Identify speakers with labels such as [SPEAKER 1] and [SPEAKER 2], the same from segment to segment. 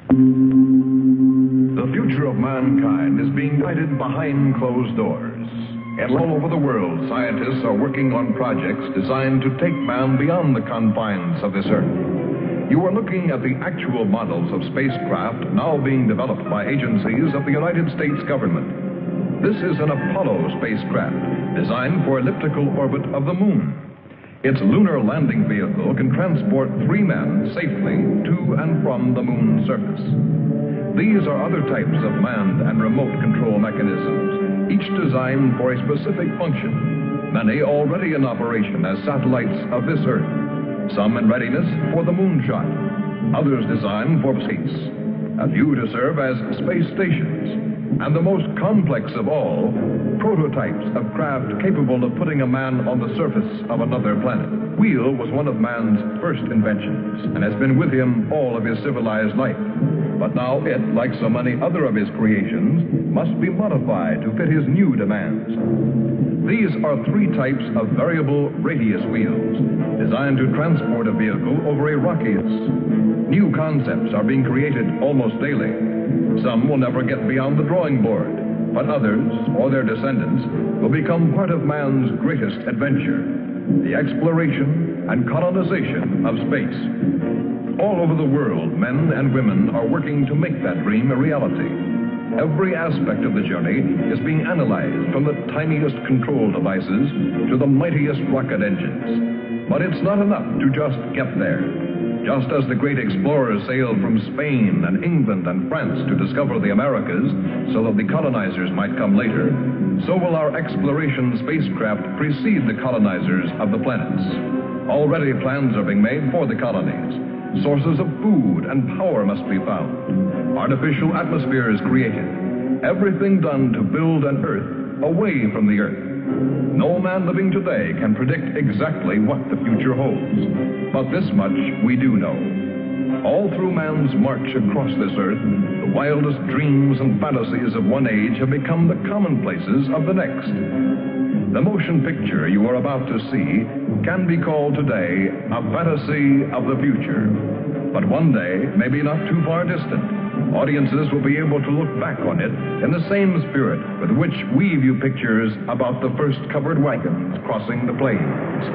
[SPEAKER 1] The future of mankind is being guided behind closed doors. And all over the world, scientists are working on projects designed to take man beyond the confines of this earth. You are looking at the actual models of spacecraft now being developed by agencies of the United States government. This is an Apollo spacecraft designed for elliptical orbit of the moon. Its lunar landing vehicle can transport 3 men safely to and from the moon's surface. These are other types of manned and remote control mechanisms, each designed for a specific function, many already in operation as satellites of this Earth, some in readiness for the moonshot, others designed for space, a few to serve as space stations, and the most complex of all, prototypes of craft capable of putting a man on the surface of another planet. Wheel was one of man's first inventions and has been with him all of his civilized life. But now it, like so many other of his creations, must be modified to fit his new demands. These are 3 types of variable radius wheels, designed to transport a vehicle over a rockius. New concepts are being created almost daily. Some will never get beyond the drawing board, but others, or their descendants, will become part of man's greatest adventure, the exploration and colonization of space. All over the world, men and women are working to make that dream a reality. Every aspect of the journey is being analyzed, from the tiniest control devices to the mightiest rocket engines. But it's not enough to just get there. Just as the great explorers sailed from Spain and England and France to discover the Americas so that the colonizers might come later, so will our exploration spacecraft precede the colonizers of the planets. Already plans are being made for the colonies. Sources of food and power must be found. Artificial atmospheres created. Everything done to build an Earth away from the Earth. No man living today can predict exactly what the future holds. But this much we do know. All through man's march across this Earth, the wildest dreams and fantasies of one age have become the commonplaces of the next. The motion picture you are about to see can be called today a fantasy of the future. But one day, maybe not too far distant, audiences will be able to look back on it in the same spirit with which we view pictures about the first covered wagons crossing the plains.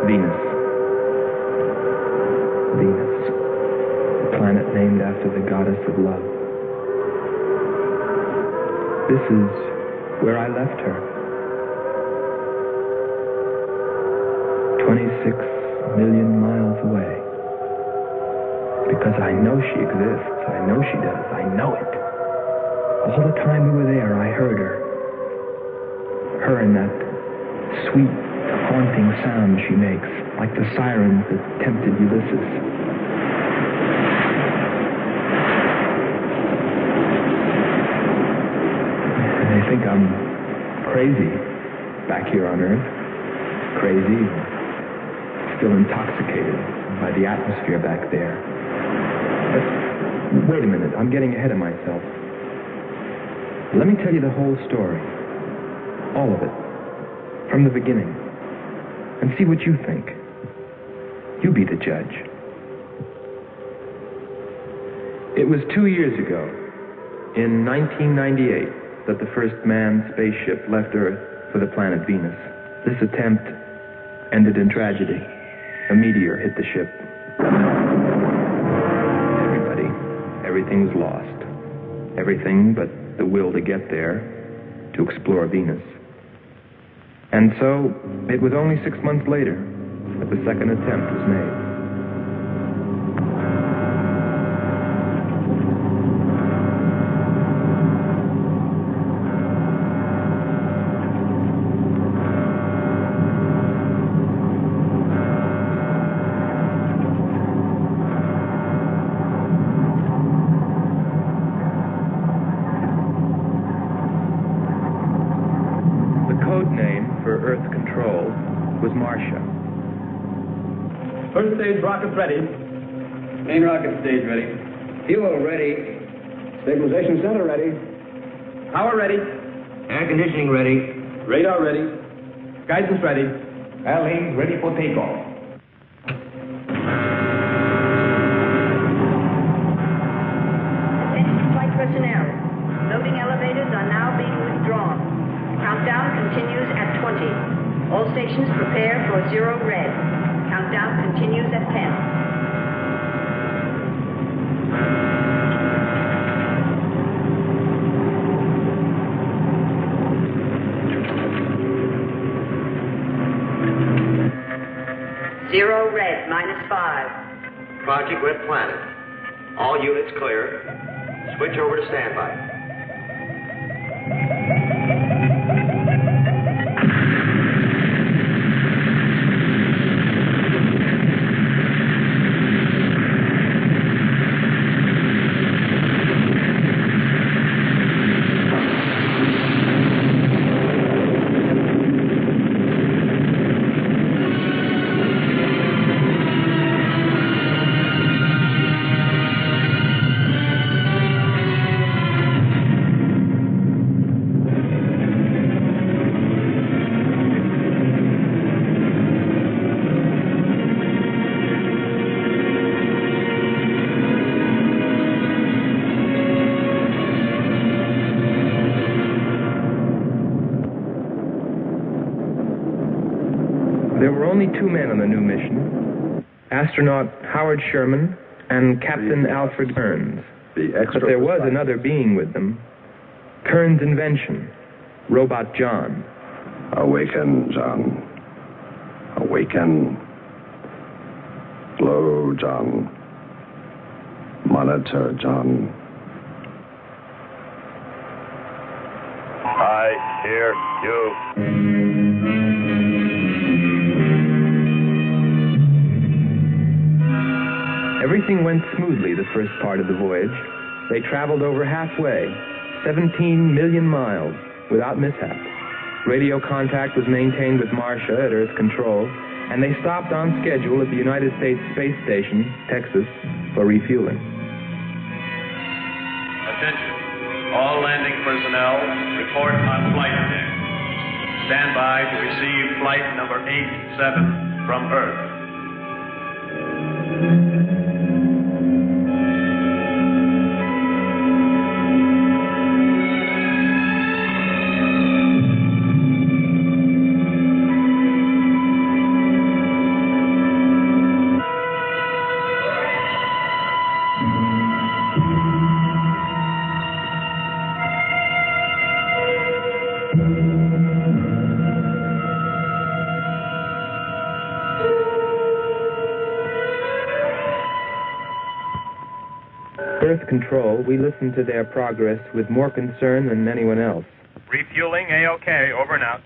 [SPEAKER 2] Venus. Venus, a planet named after the goddess of love. This is where I left her. 26 million miles away. Because I know she exists. I know she does. I know it. All the time we were there, I heard her. Her and that sweet, haunting sound she makes, like the sirens that tempted Ulysses. They think I'm crazy back here on Earth. Crazy, still intoxicated by the atmosphere back there. But wait a minute, I'm getting ahead of myself. Let me tell you the whole story. All of it. From the beginning. And see what you think. You be the judge. It was 2 years ago, in 1998, that the first manned spaceship left Earth for the planet Venus. This attempt ended in tragedy. A meteor hit the ship. Everything was lost. Everything but the will to get there, to explore Venus. And so, it was only 6 months later that the second attempt was made.
[SPEAKER 3] First stage rockets ready.
[SPEAKER 4] Main rocket stage ready. Fuel ready.
[SPEAKER 3] Stabilization center ready.
[SPEAKER 4] Power ready. Air conditioning ready.
[SPEAKER 3] Radar ready. Guidance ready.
[SPEAKER 1] Airlines ready for takeoff.
[SPEAKER 5] Attention flight personnel. Loading elevators are now being withdrawn. Countdown continues at 20. All stations prepare for 0 red. Countdown continues at 10. Zero red, -5.
[SPEAKER 6] Project Red Planet. All units clear. Switch over to standby.
[SPEAKER 2] There were only 2 men on the new mission, astronaut Howard Sherman and Captain Alfred Kearns. But there was another being with them, Kearns' invention, Robot John.
[SPEAKER 7] Awaken, John. Awaken. Glow, John. Monitor, John.
[SPEAKER 8] I hear you.
[SPEAKER 2] Everything went smoothly the first part of the voyage. They traveled over halfway, 17 million miles, without mishap. Radio contact was maintained with Marcia at Earth Control, and they stopped on schedule at the United States Space Station, Texas, for refueling.
[SPEAKER 9] Attention. All landing personnel, report on flight deck. Stand by to receive flight number 87 from Earth.
[SPEAKER 2] Earth Control, we listened to their progress with more concern than anyone else.
[SPEAKER 10] Refueling A-OK, over and out.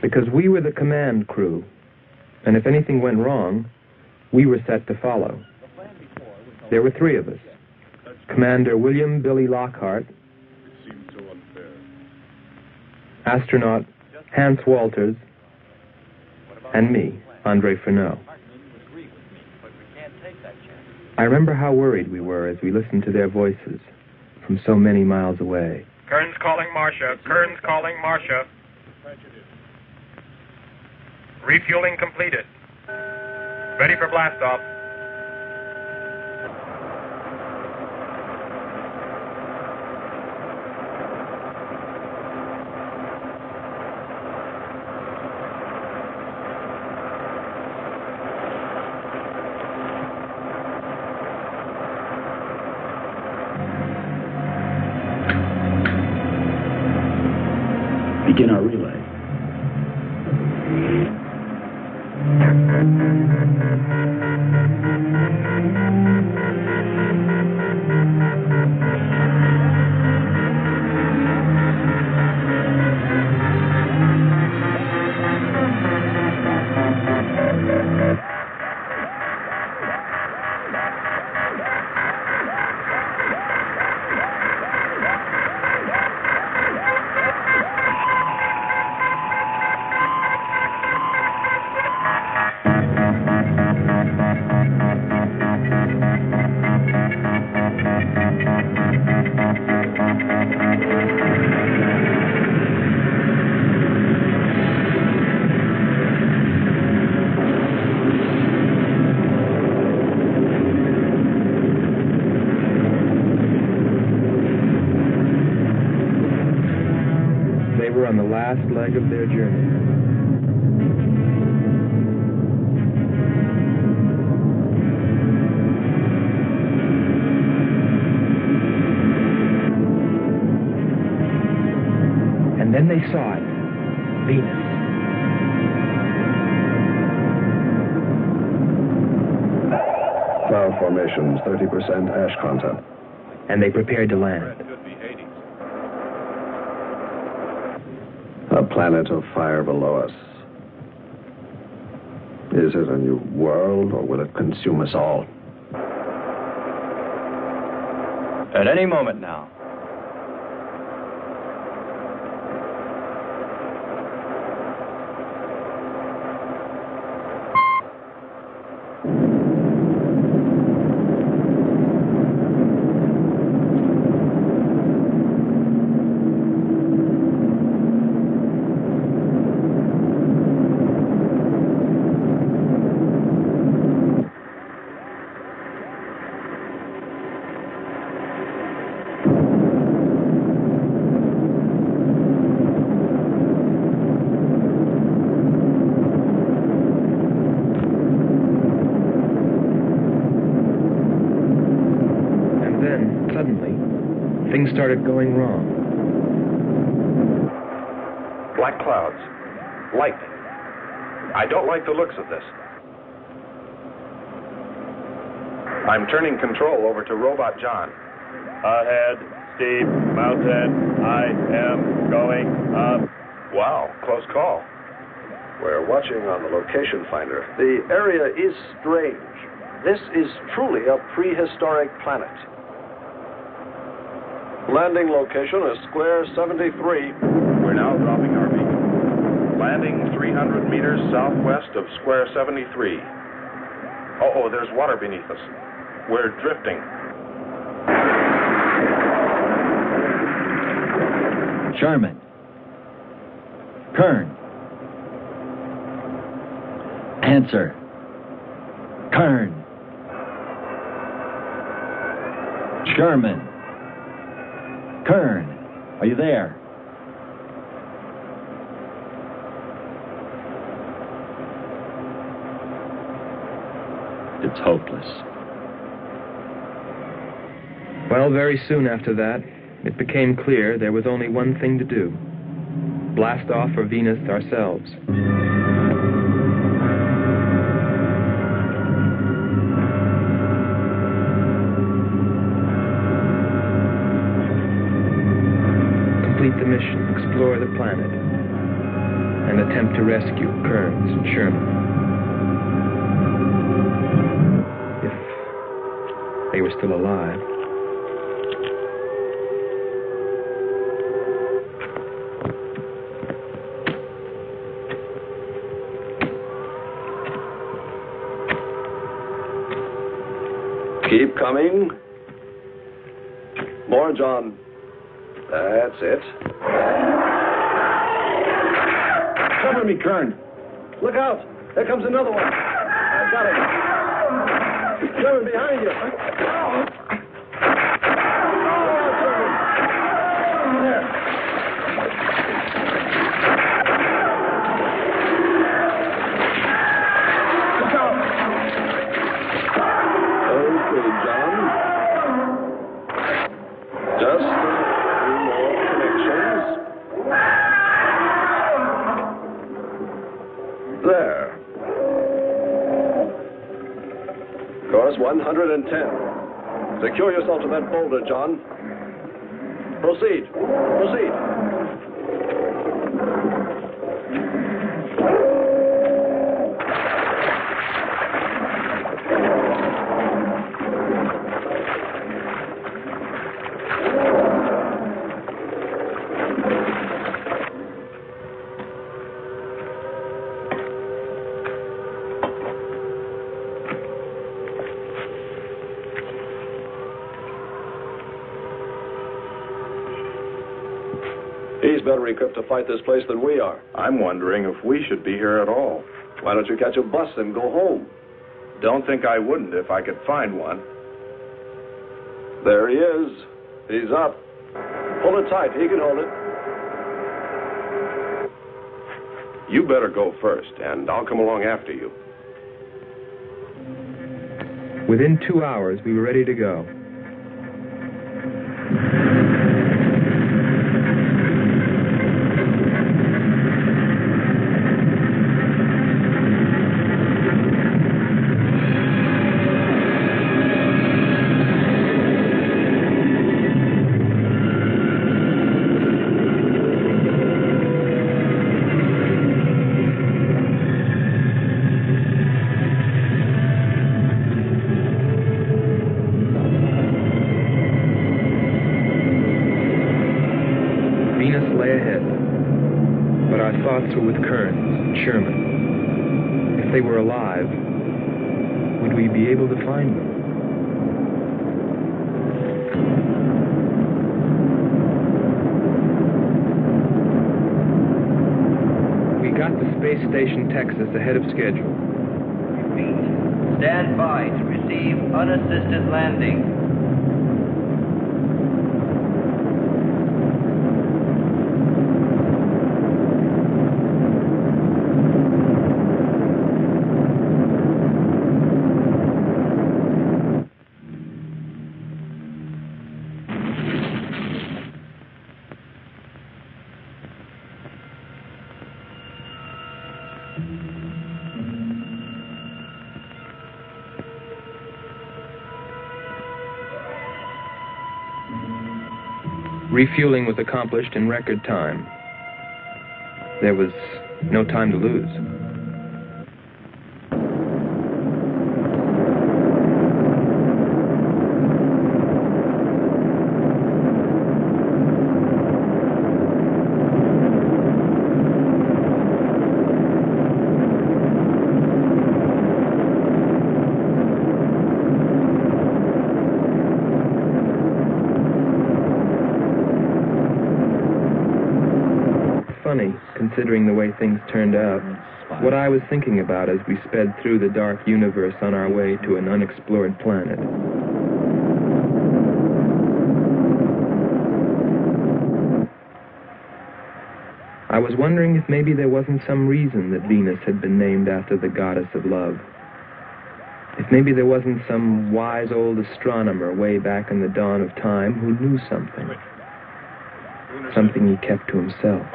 [SPEAKER 2] Because we were the command crew, and if anything went wrong, we were set to follow. There were 3 of us. Commander William Billy Lockhart, astronaut Hans Walters, and me, Andre Furneaux. I remember how worried we were as we listened to their voices from so many miles away.
[SPEAKER 10] Kern's calling Marcia. Kern's calling Marcia. Refueling completed. Ready for blastoff.
[SPEAKER 11] Begin our relay.
[SPEAKER 2] On the last leg of their journey. And then they saw it, Venus.
[SPEAKER 7] Cloud formations, 30% ash content.
[SPEAKER 2] And they prepared to land.
[SPEAKER 7] A planet of fire below us. Is it a new world, or will it consume us all?
[SPEAKER 6] At any moment now.
[SPEAKER 2] Things started going wrong.
[SPEAKER 8] Black clouds. Lightning. I don't like the looks of this. I'm turning control over to Robot John.
[SPEAKER 9] Ahead, steep mountain. I am going up.
[SPEAKER 8] Wow, close call.
[SPEAKER 7] We're watching on the location finder. The area is strange. This is truly a prehistoric planet. Landing location is square 73.
[SPEAKER 8] We're now dropping our beacon. Landing 300 meters southwest of square 73. Oh, there's water beneath us. We're drifting.
[SPEAKER 11] Sherman. Kern. Answer. Kern. Sherman. Kern, are you there? It's hopeless.
[SPEAKER 2] Well, very soon after that, it became clear there was only one thing to do. Blast off for Venus ourselves. explore the planet and attempt to rescue Kearns and Sherman. If they were still alive.
[SPEAKER 7] Keep coming. More, John. That's it.
[SPEAKER 3] Cover me, Kern.
[SPEAKER 7] Look out! There comes another one. I got him. Sherman, behind you. There. Course 110. Secure yourself to that boulder, John. Proceed. Proceed. He's better equipped to fight this place than we are.
[SPEAKER 8] I'm wondering if we should be here at all.
[SPEAKER 7] Why don't you catch a bus and go home?
[SPEAKER 8] Don't think I wouldn't if I could find one.
[SPEAKER 7] There he is. He's up. Hold it tight. He can hold it.
[SPEAKER 8] You better go first, and I'll come along after you.
[SPEAKER 2] Within 2 hours, we were ready to go. Were with Kearns and Sherman. If they were alive, would we be able to find them? We got to Space Station, Texas, ahead of schedule.
[SPEAKER 6] Repeat. Stand by to receive unassisted landing.
[SPEAKER 2] Refueling was accomplished in record time. There was no time to lose. Considering the way things turned out, what I was thinking about as we sped through the dark universe on our way to an unexplored planet. I was wondering if maybe there wasn't some reason that Venus had been named after the goddess of love. If maybe there wasn't some wise old astronomer way back in the dawn of time who knew something. Something he kept to himself.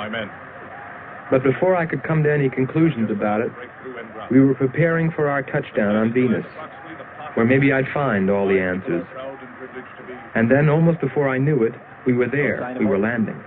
[SPEAKER 2] But before I could come to any conclusions about it, we were preparing for our touchdown on Venus, where maybe I'd find all the answers. And then, almost before I knew it, we were there. We were landing.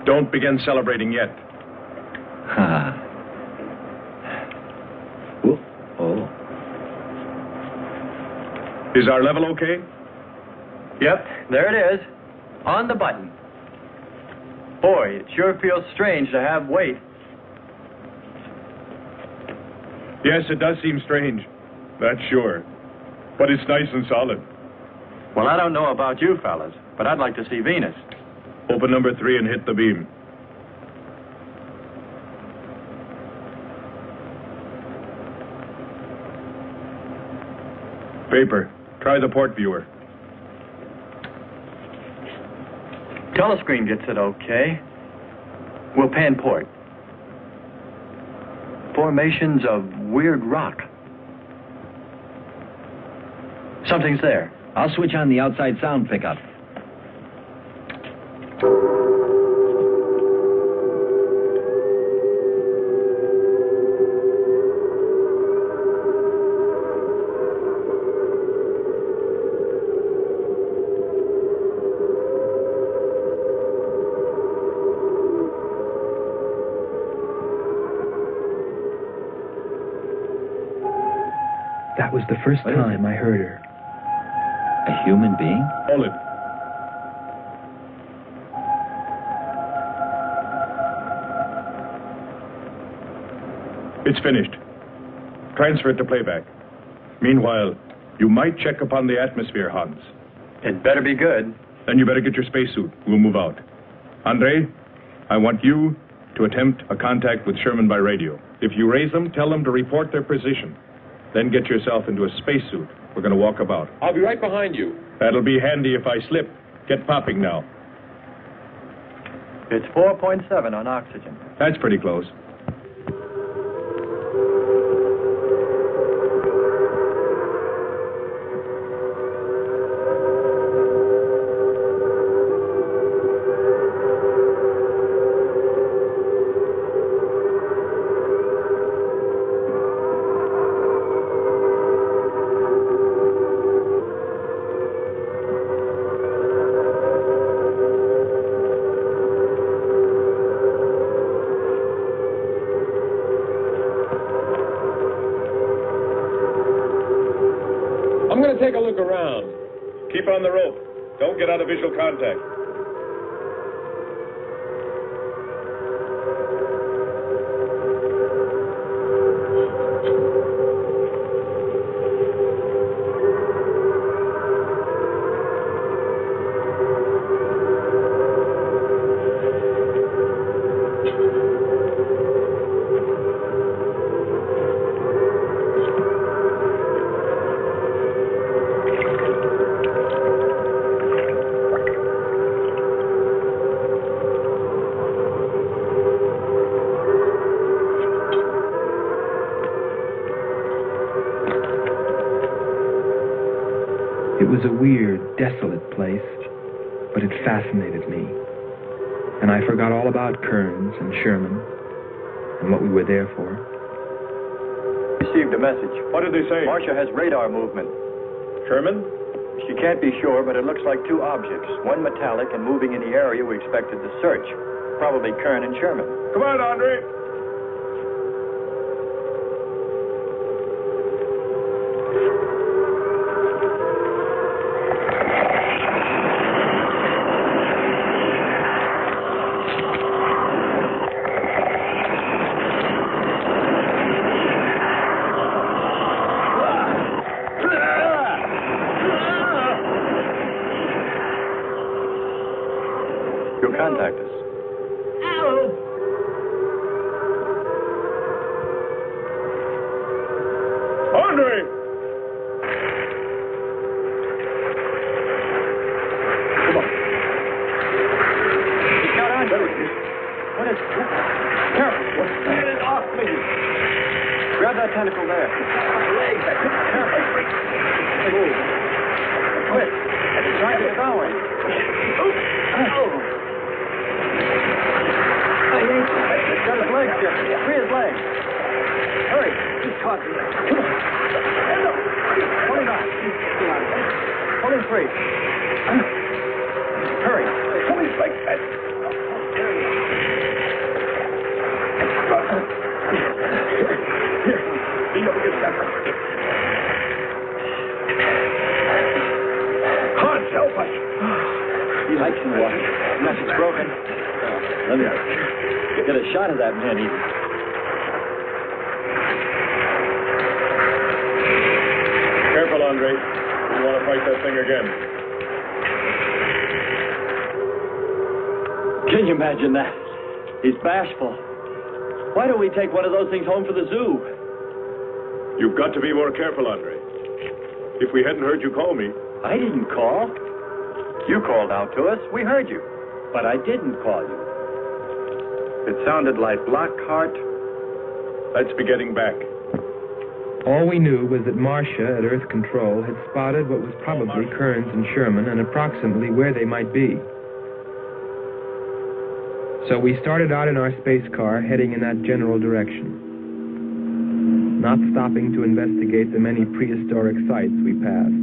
[SPEAKER 8] Don't begin celebrating yet.
[SPEAKER 11] Ha. Oh.
[SPEAKER 8] Is our level okay?
[SPEAKER 12] Yep, there it is. On the button. Boy, it sure feels strange to have weight.
[SPEAKER 8] Yes, it does seem strange. That's sure. But it's nice and solid.
[SPEAKER 12] Well, I don't know about you fellas, but I'd like to see Venus.
[SPEAKER 8] Open number 3 and hit the beam. Vapor, try the port viewer.
[SPEAKER 12] Telescreen gets it okay. We'll pan port. Formations of weird rock. Something's there.
[SPEAKER 11] I'll switch on the outside sound pickup.
[SPEAKER 2] That was the first time I heard her.
[SPEAKER 11] A human being?
[SPEAKER 8] Hold it. It's finished. Transfer it to playback. Meanwhile, you might check upon the atmosphere, Hans.
[SPEAKER 12] It better be good.
[SPEAKER 8] Then you better get your spacesuit. We'll move out. Andre, I want you to attempt a contact with Sherman by radio. If you raise them, tell them to report their position. Then get yourself into a spacesuit. We're going to walk about.
[SPEAKER 3] I'll be right behind you.
[SPEAKER 8] That'll be handy if I slip. Get popping now.
[SPEAKER 12] It's 4.7 on oxygen.
[SPEAKER 8] That's pretty close.
[SPEAKER 3] I'm going to take a look around.
[SPEAKER 8] Keep on the rope. Don't get out of visual contact.
[SPEAKER 2] It was a weird, desolate place, but it fascinated me. And I forgot all about Kearns and Sherman and what we were there for.
[SPEAKER 12] Received a message.
[SPEAKER 8] What did they say?
[SPEAKER 12] Marcia has radar movement.
[SPEAKER 8] Sherman?
[SPEAKER 12] She can't be sure, but it looks like two objects. One metallic and moving in the area we expected to search. Probably Kern and Sherman.
[SPEAKER 8] Come on, Andre.
[SPEAKER 12] You'll contact us.
[SPEAKER 8] Andre!
[SPEAKER 12] Come on. He's got on. What is it? Careful. Get it off me. Grab that tentacle there. My legs. Careful. Move. Quick. Try to devour it. He's got his legs, Jeff. Free his legs. Hurry. He's caught. Come on. Pull him out. Pull him free. Hurry. Pull his legs back. There he is. Let me get a shot of that man eating.
[SPEAKER 8] Careful, Andre. You want to fight that thing again.
[SPEAKER 12] Can you imagine that? He's bashful. Why don't we take one of those things home for the zoo?
[SPEAKER 8] You've got to be more careful, Andre. If we hadn't heard you call me...
[SPEAKER 12] I didn't call. You called out to us. We heard you. But I didn't call you.
[SPEAKER 13] It sounded like Lockhart.
[SPEAKER 8] Let's be getting back.
[SPEAKER 2] All we knew was that Marcia at Earth Control had spotted what was probably Kearns and Sherman and approximately where they might be. So we started out in our space car, heading in that general direction, not stopping to investigate the many prehistoric sites we passed.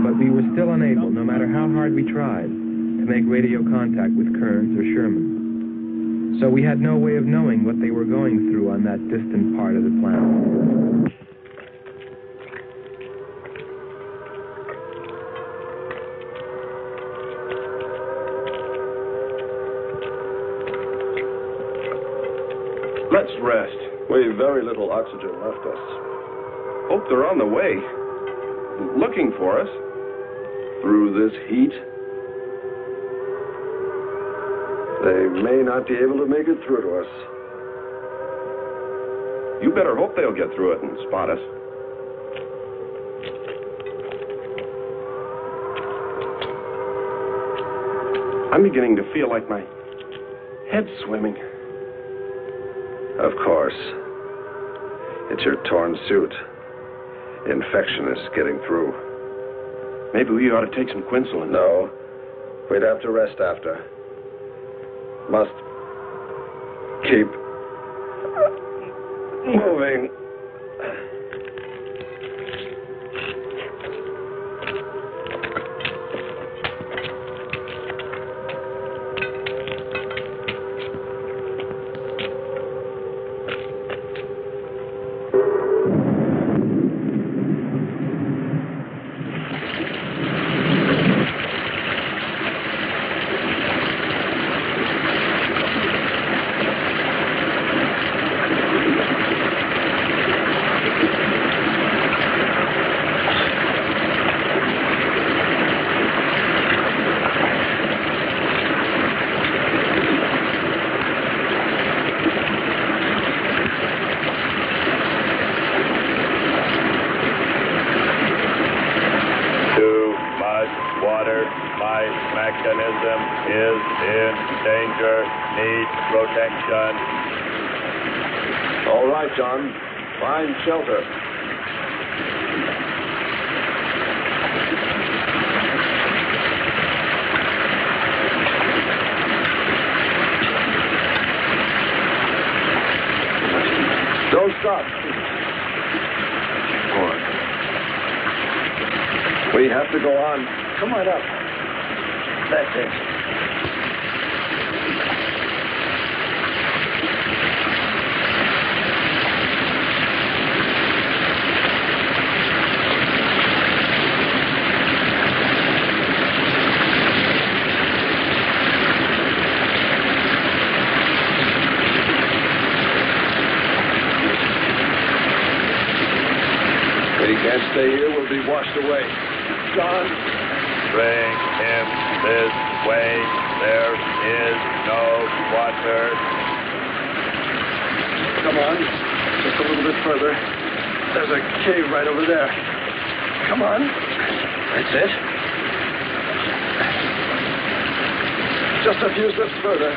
[SPEAKER 2] But we were still unable, no matter how hard we tried, to make radio contact with Kearns or Sherman. So we had no way of knowing what they were going through on that distant part of the planet.
[SPEAKER 13] Let's rest.
[SPEAKER 7] We've very little oxygen left us.
[SPEAKER 13] Hope they're on the way. Looking for us.
[SPEAKER 7] Through this heat, they may not be able to make it through to us.
[SPEAKER 13] You better hope they'll get through it and spot us. I'm beginning to feel like my head's swimming.
[SPEAKER 7] Of course. It's your torn suit. Infection is getting through.
[SPEAKER 13] Maybe we ought to take some quinsulin.
[SPEAKER 7] No. We'd have to rest after. Must keep moving. All right, John. Find shelter. Don't stop. Go on. We have to go on.
[SPEAKER 12] Come on up. That's it.
[SPEAKER 7] Can't stay here, we'll be washed away. John!
[SPEAKER 9] Bring him this way. There is no water.
[SPEAKER 7] Come on. Just a little bit further. There's a cave right over there. Come on. That's it. Just a few steps further.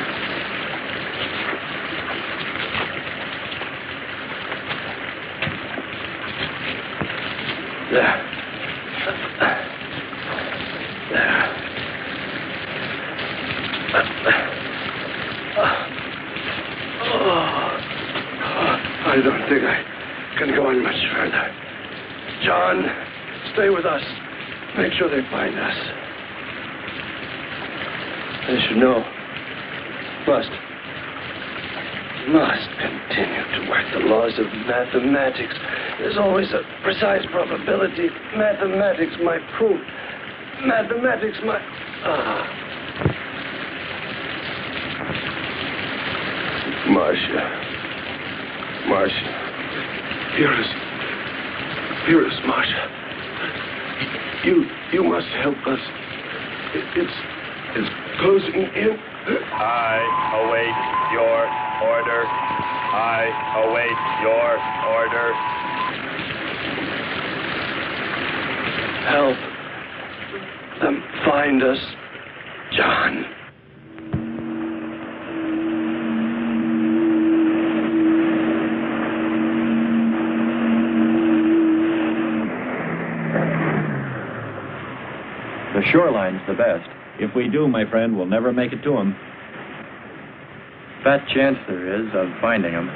[SPEAKER 7] There. There. I don't think I can go on much further. John, stay with us. Make sure they find us. They should know. Must continue to work the laws of mathematics. There's always a precise probability. Mathematics might prove. Mathematics might... Marcia. Marcia. Hear us, Marcia. You must help us. It's closing in.
[SPEAKER 9] I await your order. I await your order.
[SPEAKER 7] Help them find us, John.
[SPEAKER 12] The shoreline's the best.
[SPEAKER 11] If we do, my friend, we'll never make it to him.
[SPEAKER 12] Fat chance there is of finding him.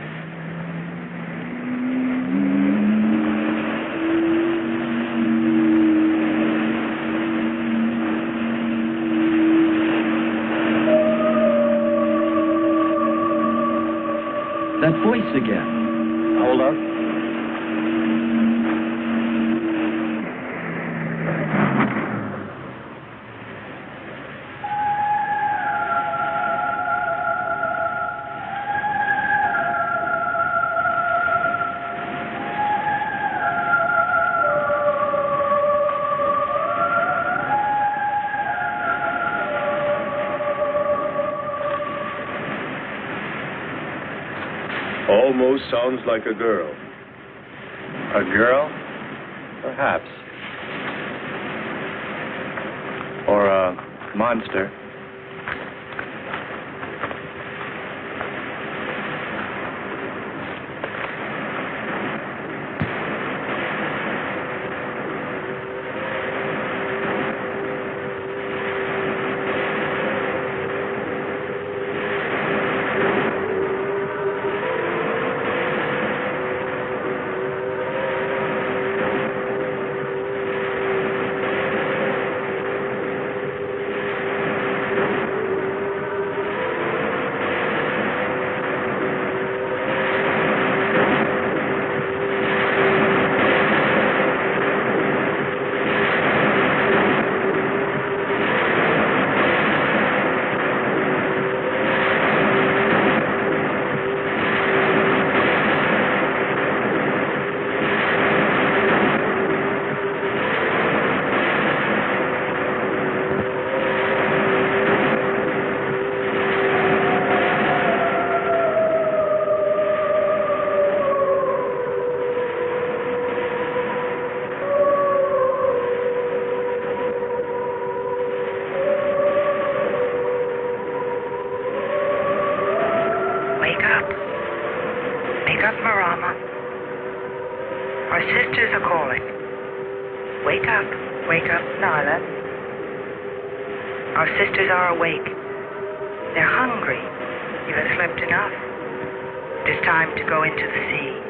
[SPEAKER 11] That voice again.
[SPEAKER 12] Hold up.
[SPEAKER 8] Almost sounds like a girl.
[SPEAKER 12] A girl? Perhaps. Or a monster.
[SPEAKER 5] Our sisters are awake. They're hungry. You have slept enough. It is time to go into the sea.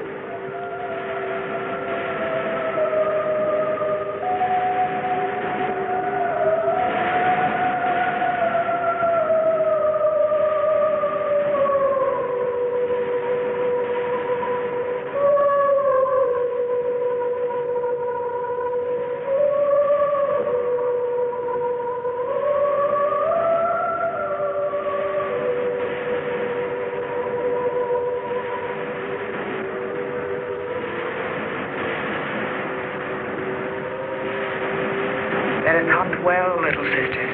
[SPEAKER 5] Let us hunt well, little sisters.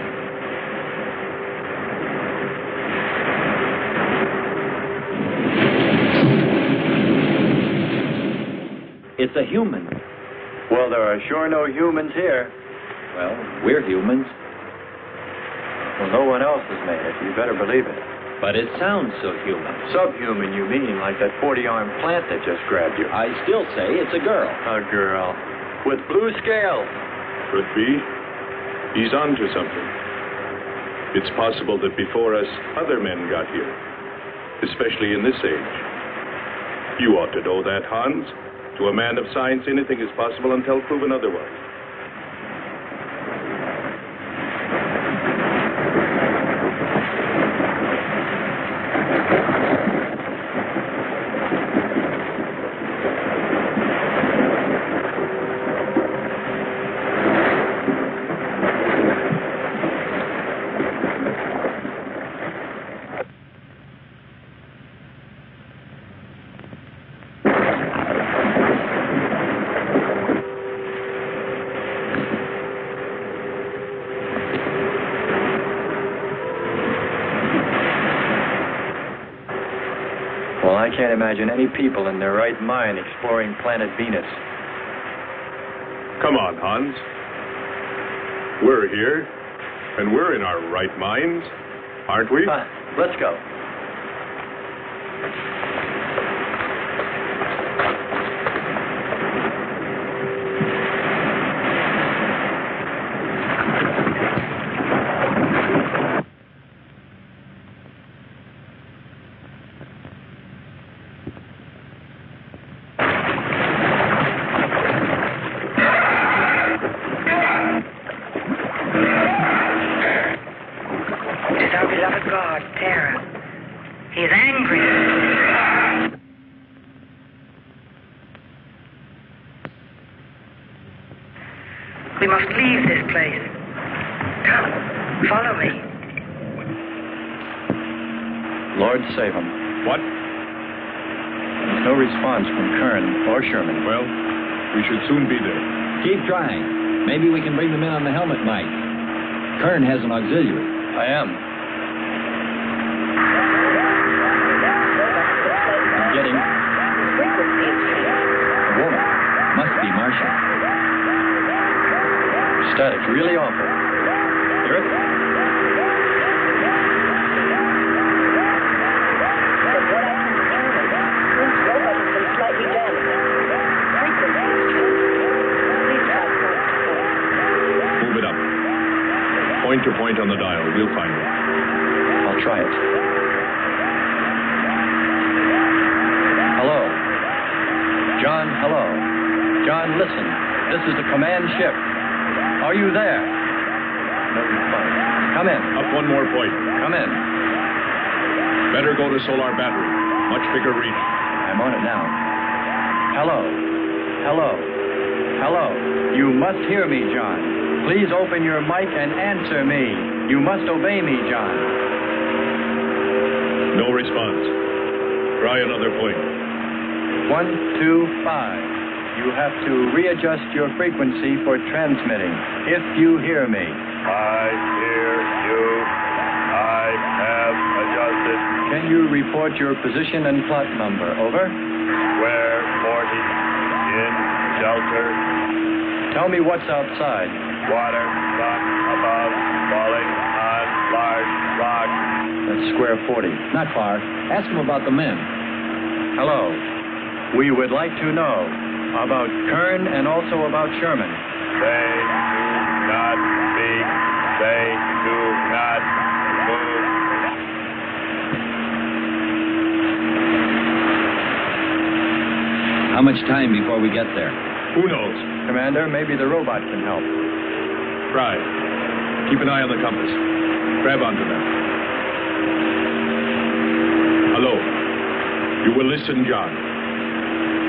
[SPEAKER 11] It's a human.
[SPEAKER 12] Well, there are sure no humans here.
[SPEAKER 11] Well, we're humans.
[SPEAKER 12] Well, no one else has made it. You better believe it.
[SPEAKER 11] But it sounds so human.
[SPEAKER 12] Subhuman, you mean, like that 40-armed plant that just grabbed you.
[SPEAKER 11] I still say it's a girl.
[SPEAKER 12] A girl. With blue scales.
[SPEAKER 8] Could be. He's on to something. It's possible that before us, other men got here, especially in this age. You ought to know that, Hans. To a man of science, anything is possible until proven otherwise.
[SPEAKER 12] Well, I can't imagine any people in their right mind exploring planet Venus.
[SPEAKER 8] Come on, Hans. We're here, and we're in our right minds, aren't we?
[SPEAKER 12] Let's go.
[SPEAKER 5] We must leave this place. Come, follow me.
[SPEAKER 12] Lord save him.
[SPEAKER 8] What?
[SPEAKER 12] There's no response from Kern or Sherman.
[SPEAKER 8] Well, we should soon be there.
[SPEAKER 11] Keep trying. Maybe we can bring them in on the helmet mic. Kern has an auxiliary.
[SPEAKER 12] I am. I'm getting... A woman.
[SPEAKER 11] Must be Marcia.
[SPEAKER 12] Static's really awful. Hear it?
[SPEAKER 5] From what I can determine, this robot has been slightly damaged. Frequency is changing. Please try point to point.
[SPEAKER 8] Move it up. Point to point on the dial. We'll find it.
[SPEAKER 12] I'll try it. Hello. John, hello. John, listen. This is a command ship. Are you there? No response. Come in.
[SPEAKER 8] Up one more point.
[SPEAKER 12] Come in.
[SPEAKER 8] Better go to solar battery. Much bigger reach.
[SPEAKER 12] I'm on it now. Hello. Hello. Hello. You must hear me, John. Please open your mic and answer me. You must obey me, John.
[SPEAKER 8] No response. Try another point.
[SPEAKER 12] 1, 2, 5. You have to readjust your frequency for transmitting. If you hear me.
[SPEAKER 9] I hear you. I have adjusted.
[SPEAKER 12] Can you report your position and plot number? Over.
[SPEAKER 9] Square 40. In shelter.
[SPEAKER 12] Tell me what's outside.
[SPEAKER 9] Water, sun above, falling on large rock.
[SPEAKER 12] That's square 40.
[SPEAKER 11] Not far. Ask him about the men.
[SPEAKER 12] Hello. We would like to know about Kern and also about Sherman.
[SPEAKER 9] They do not speak. They do not move.
[SPEAKER 11] How much time before we get there?
[SPEAKER 8] Who knows?
[SPEAKER 12] Commander, maybe the robot can help.
[SPEAKER 8] Try. Keep an eye on the compass. Grab onto them. Hello. You will listen, John.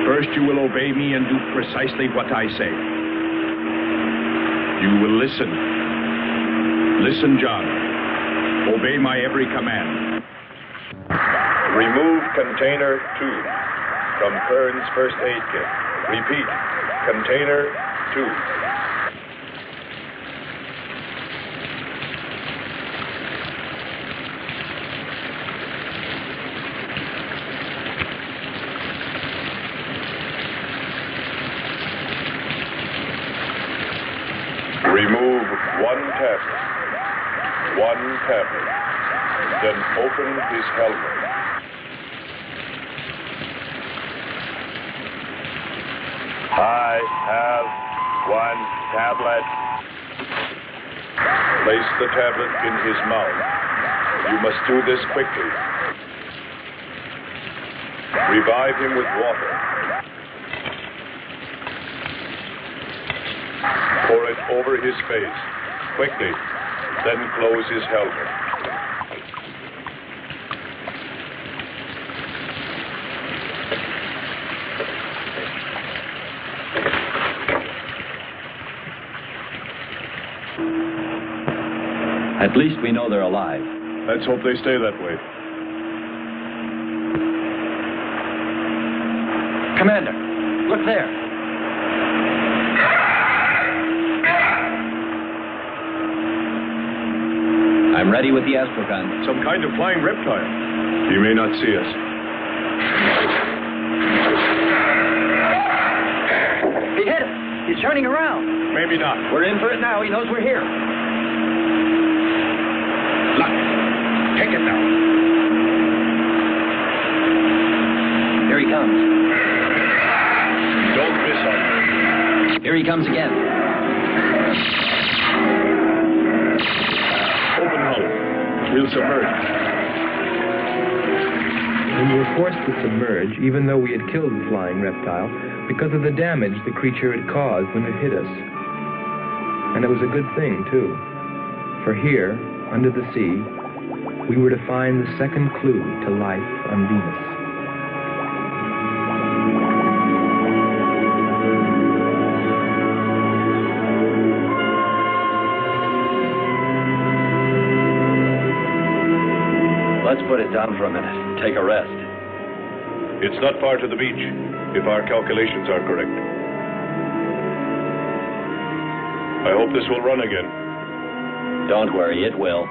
[SPEAKER 8] First, you will obey me and do precisely what I say. You will listen. Listen, John. Obey my every command. Remove container 2 from Kern's first aid kit. Repeat. Container 2. Remove one tablet. One tablet. Then open his helmet. I have one tablet. Place the tablet in his mouth. You must do this quickly. Revive him with water. Pour it over his face. Quickly. Then close his helmet.
[SPEAKER 11] At least we know they're alive.
[SPEAKER 8] Let's hope they stay that way.
[SPEAKER 12] Commander, look there.
[SPEAKER 11] I'm ready with the astrogun.
[SPEAKER 8] Some kind of flying reptile. He may not see us.
[SPEAKER 11] He hit it. He's turning around.
[SPEAKER 8] Maybe not.
[SPEAKER 11] We're in for it now. He knows we're here.
[SPEAKER 8] Look. Take it now.
[SPEAKER 11] Here he comes.
[SPEAKER 8] Don't miss him.
[SPEAKER 11] Here he comes again.
[SPEAKER 8] Open hull. We'll submerge.
[SPEAKER 2] We were forced to submerge, even though we had killed the flying reptile, because of the damage the creature had caused when it hit us. And it was a good thing, too. For here, under the sea, we were to find the second clue to life on Venus.
[SPEAKER 11] Let's put it down for a minute. Take a rest.
[SPEAKER 8] It's not far to the beach, if our calculations are correct. I hope this will run again.
[SPEAKER 11] Don't worry, it will.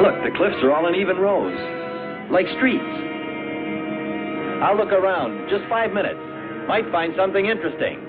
[SPEAKER 11] Look, the cliffs are all in even rows, like streets. I'll look around. Just 5 minutes. Might find something interesting.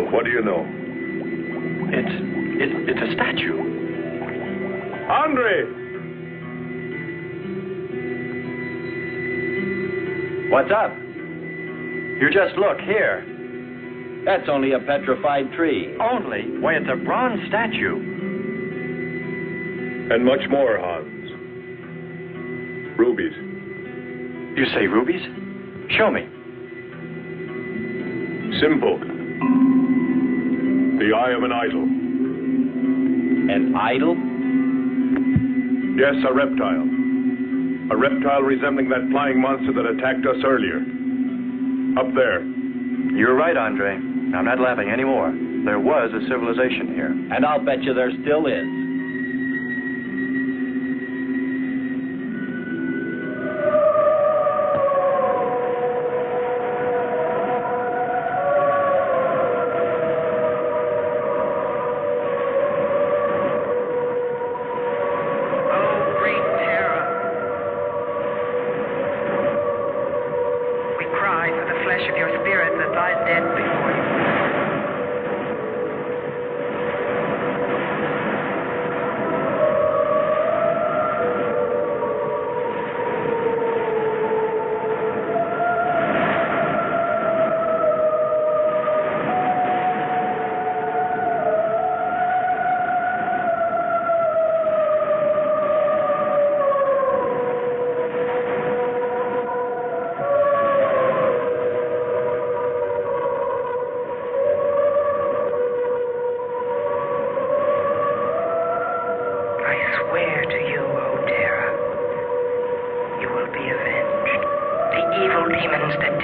[SPEAKER 8] What do you know?
[SPEAKER 11] It's a statue.
[SPEAKER 8] Andre!
[SPEAKER 11] What's up? You just look here. That's only a petrified tree. Only? Why, it's a bronze statue.
[SPEAKER 8] And much more, Hans. Rubies.
[SPEAKER 11] You say rubies? Show me.
[SPEAKER 8] Simple. The eye of an idol.
[SPEAKER 11] An idol?
[SPEAKER 8] Yes, a reptile. A reptile resembling that flying monster that attacked us earlier. Up there.
[SPEAKER 11] You're right, Andre. I'm not laughing anymore. There was a civilization here. And I'll bet you there still is.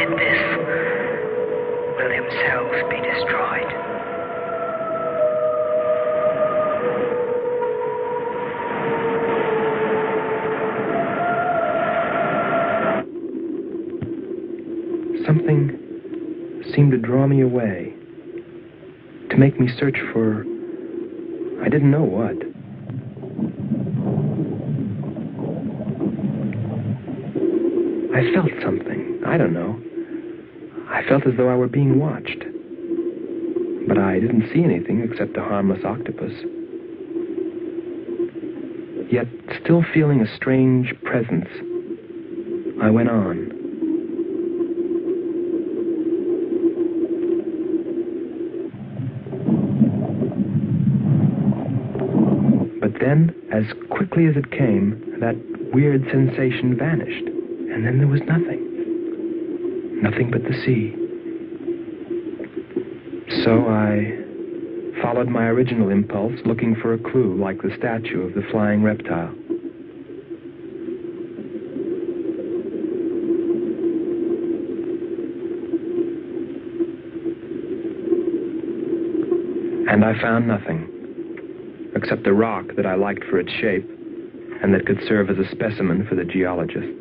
[SPEAKER 14] did this will themselves be destroyed.
[SPEAKER 2] Something seemed to draw me away, to make me search for, I didn't know what. I felt something, I don't know. I felt as though I were being watched. But I didn't see anything except a harmless octopus. Yet, still feeling a strange presence, I went on. But then, as quickly as it came, that weird sensation vanished. And then there was nothing. Nothing but the sea. So I followed my original impulse, looking for a clue like the statue of the flying reptile. And I found nothing, except a rock that I liked for its shape and that could serve as a specimen for the geologists.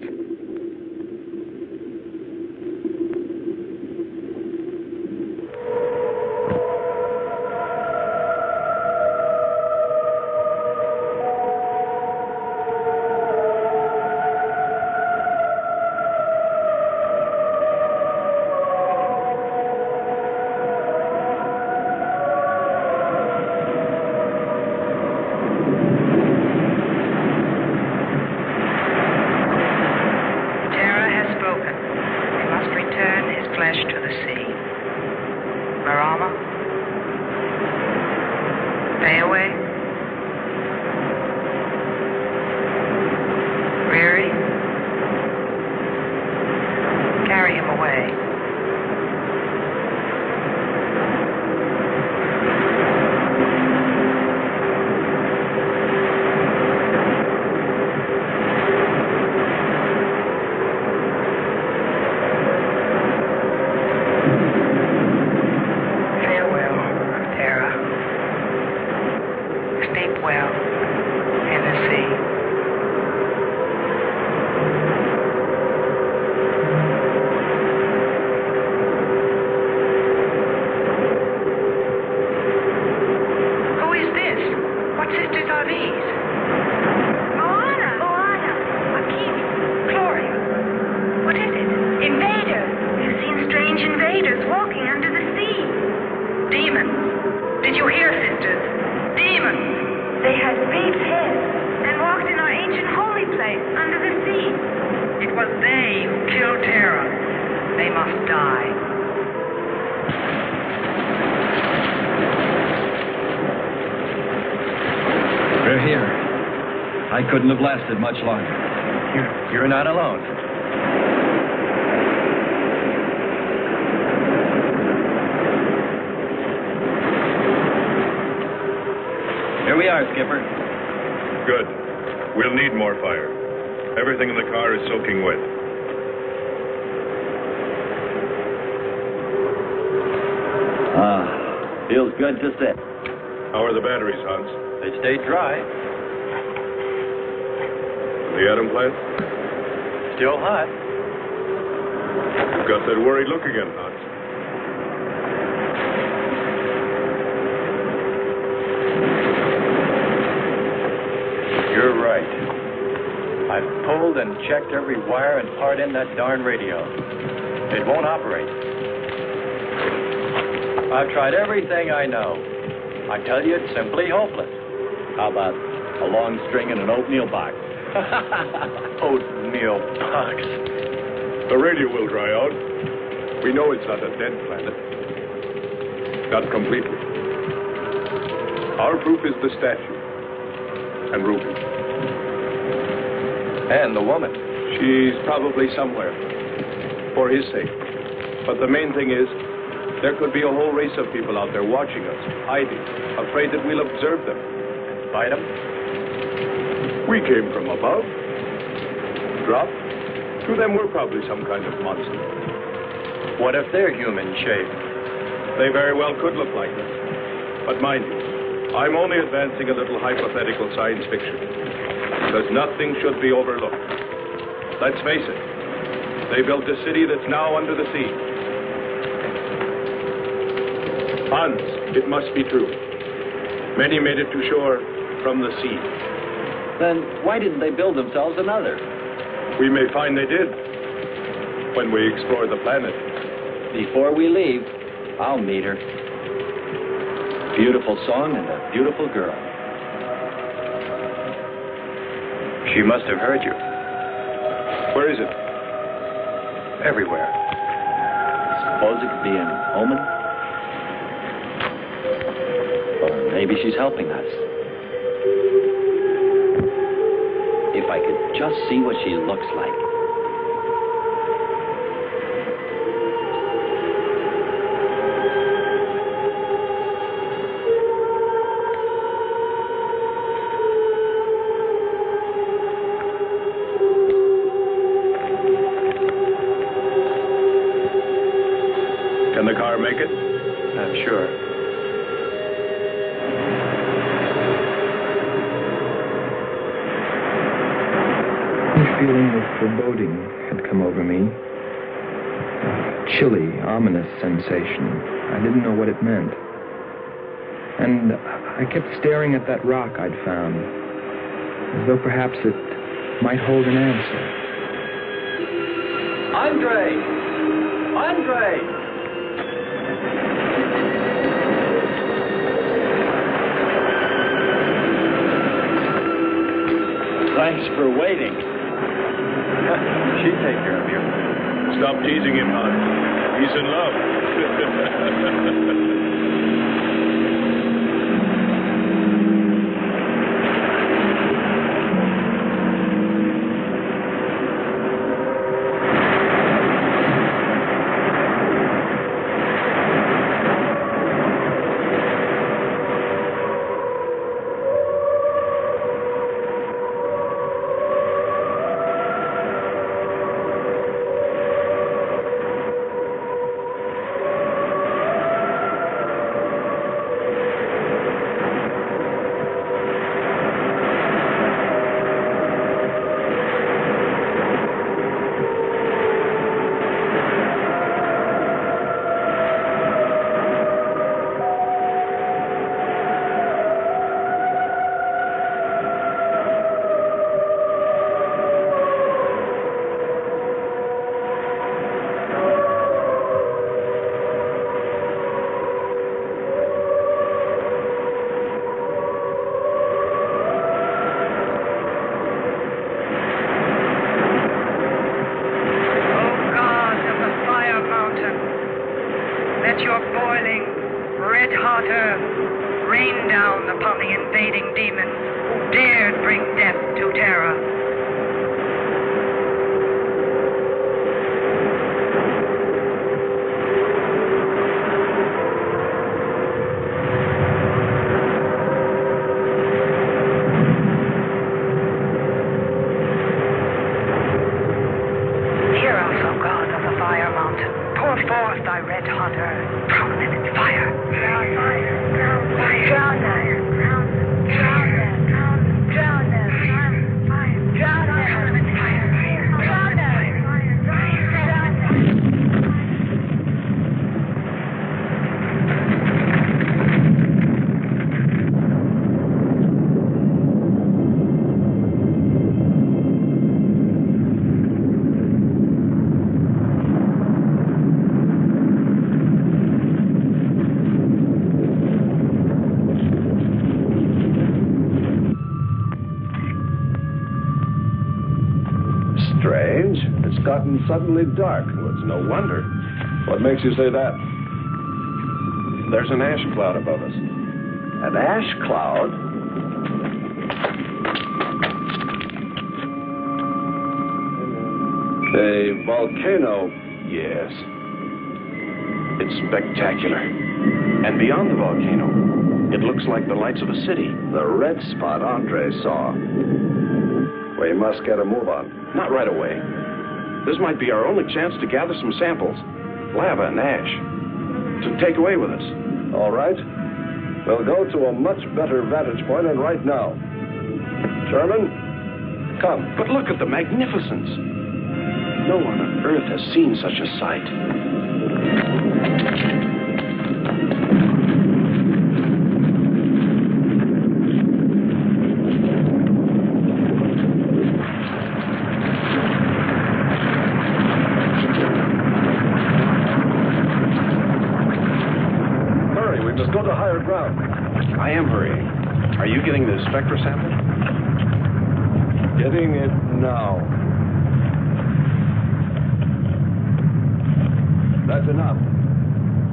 [SPEAKER 11] Couldn't have lasted much longer. You're not alone. Here we are, Skipper.
[SPEAKER 8] Good. We'll need more fire. Everything in the car is soaking wet.
[SPEAKER 11] Feels good to sit.
[SPEAKER 8] How are the batteries, Hans?
[SPEAKER 11] They stayed dry.
[SPEAKER 8] The atom plant?
[SPEAKER 11] Still hot.
[SPEAKER 8] You've got that worried look again, Hans.
[SPEAKER 11] You're right. I've pulled and checked every wire and part in that darn radio. It won't operate. I've tried everything I know. I tell you, it's simply hopeless. How about a long string and an oatmeal box? Oatmeal box.
[SPEAKER 8] The radio will dry out. We know it's not a dead planet. Not completely. Our proof is the statue. And Ruby.
[SPEAKER 11] And the woman.
[SPEAKER 8] She's probably somewhere. For his sake. But the main thing is, there could be a whole race of people out there watching us, hiding, afraid that we'll observe them.
[SPEAKER 11] And fight them?
[SPEAKER 8] We came from above. Dropped. To them, we're probably some kind of monster.
[SPEAKER 11] What if they're human shaped?
[SPEAKER 8] They very well could look like this. But mind you, I'm only advancing a little hypothetical science fiction. Because nothing should be overlooked. Let's face it, they built a city that's now under the sea. Hans, it must be true. Many made it to shore from the sea.
[SPEAKER 11] Then why didn't they build themselves another?
[SPEAKER 8] We may find they did when we explore the planet.
[SPEAKER 11] Before we leave, I'll meet her. Beautiful song and a beautiful girl. She must have heard you.
[SPEAKER 8] Where is it?
[SPEAKER 11] Everywhere. Suppose it could be an omen? Or maybe she's helping us. If I could just see what she looks like.
[SPEAKER 8] Can the car make it?
[SPEAKER 11] I'm sure.
[SPEAKER 2] A feeling of foreboding had come over me. A chilly, ominous sensation. I didn't know what it meant. And I kept staring at that rock I'd found, as though perhaps it might hold an answer.
[SPEAKER 11] Andre! Andre! Thanks for waiting. She'd take care of you.
[SPEAKER 8] Stop teasing him, Hans. He's in love.
[SPEAKER 13] Gotten suddenly dark. Well, it's no wonder. What makes you say that? There's an ash cloud above us.
[SPEAKER 11] An ash cloud?
[SPEAKER 13] A volcano, yes. It's spectacular. And beyond the volcano, it looks like the lights of a city. The red spot Andre saw. We must get a move on. Not right away. This might be our only chance to gather some samples. lava and ash to take away with us.
[SPEAKER 7] All right. We'll go to a much better vantage point, and right now. Sherman, come.
[SPEAKER 13] But look at the magnificence. No one on Earth has seen such a sight.
[SPEAKER 7] Go to higher ground.
[SPEAKER 13] I am hurrying. Are you getting the spectra sample?
[SPEAKER 7] Getting it now. That's enough.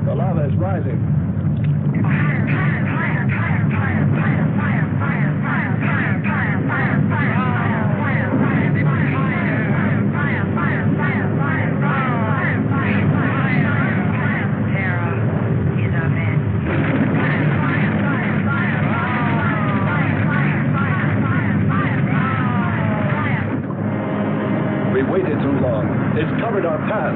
[SPEAKER 7] The lava is rising. It's covered our path.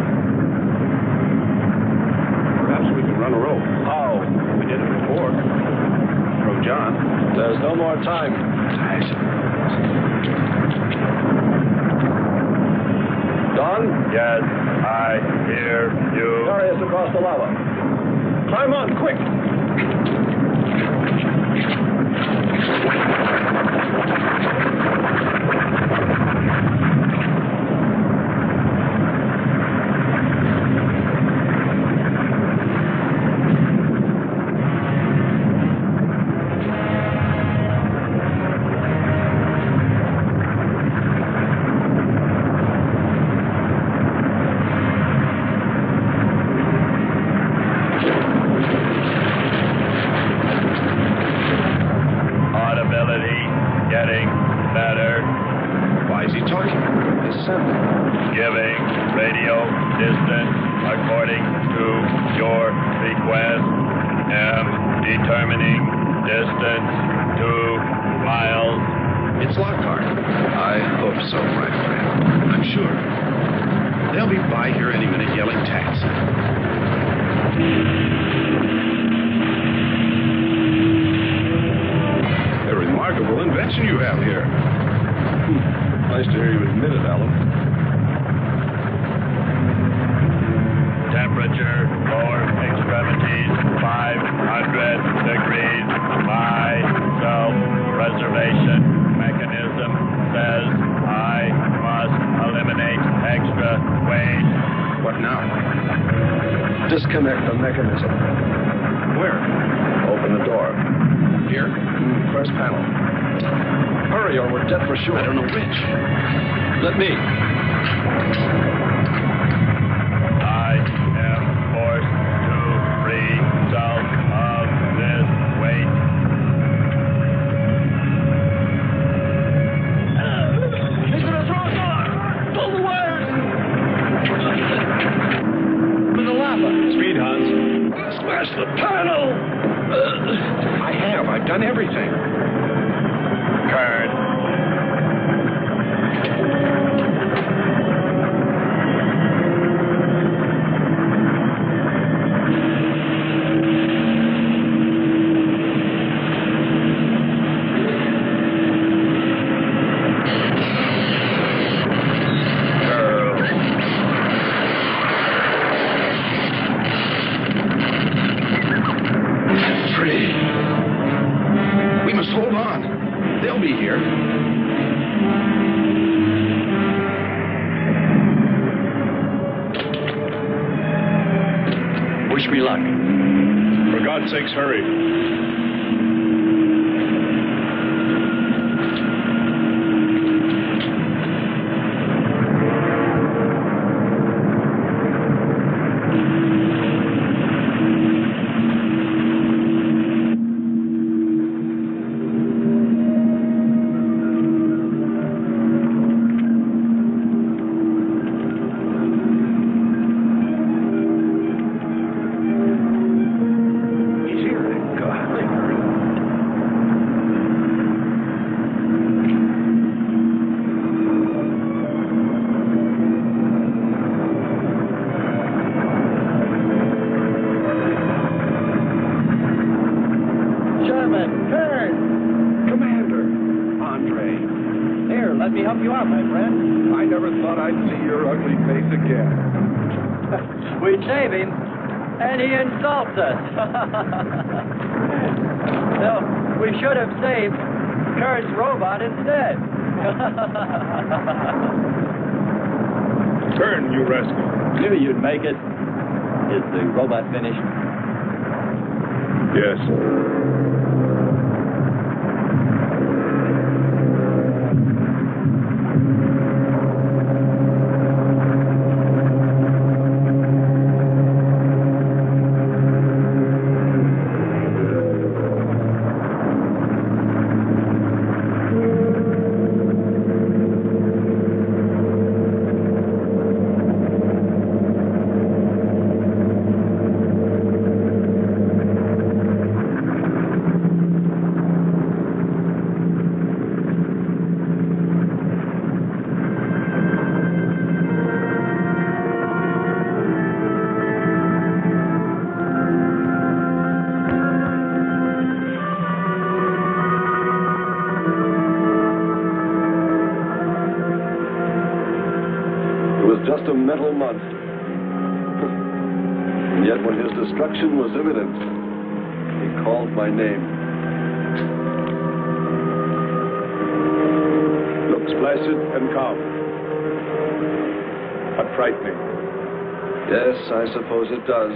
[SPEAKER 13] Perhaps we can run a rope.
[SPEAKER 7] How?
[SPEAKER 13] We did it before. Throw John.
[SPEAKER 7] There's no more time. Don?
[SPEAKER 9] Yes, I hear you.
[SPEAKER 7] Carry us across the lava. Climb on, quick! Disconnect the mechanism.
[SPEAKER 13] Where?
[SPEAKER 7] Open the door.
[SPEAKER 13] Here?
[SPEAKER 7] First panel. Hurry or we're dead for sure.
[SPEAKER 13] I don't know which.
[SPEAKER 7] Let me.
[SPEAKER 9] I am forced to free myself of this weight.
[SPEAKER 7] He's gonna throw us off! Pull the wires! With the lava.
[SPEAKER 13] Speed, Hans.
[SPEAKER 7] Smash the panel!
[SPEAKER 13] I've done everything.
[SPEAKER 9] Kern.
[SPEAKER 8] Hurry.
[SPEAKER 12] Let me help you out, my friend.
[SPEAKER 7] I never thought I'd see your ugly face again.
[SPEAKER 12] We save him, and he insults us. So, we should have saved Kurt's robot instead.
[SPEAKER 8] Turn, you rascal.
[SPEAKER 12] Knew you'd make it. Is the robot finished?
[SPEAKER 8] Yes.
[SPEAKER 13] Just a metal monster. And yet when his destruction was imminent, he called my name.
[SPEAKER 8] Looks placid and calm. But frightening.
[SPEAKER 13] Yes, I suppose it does,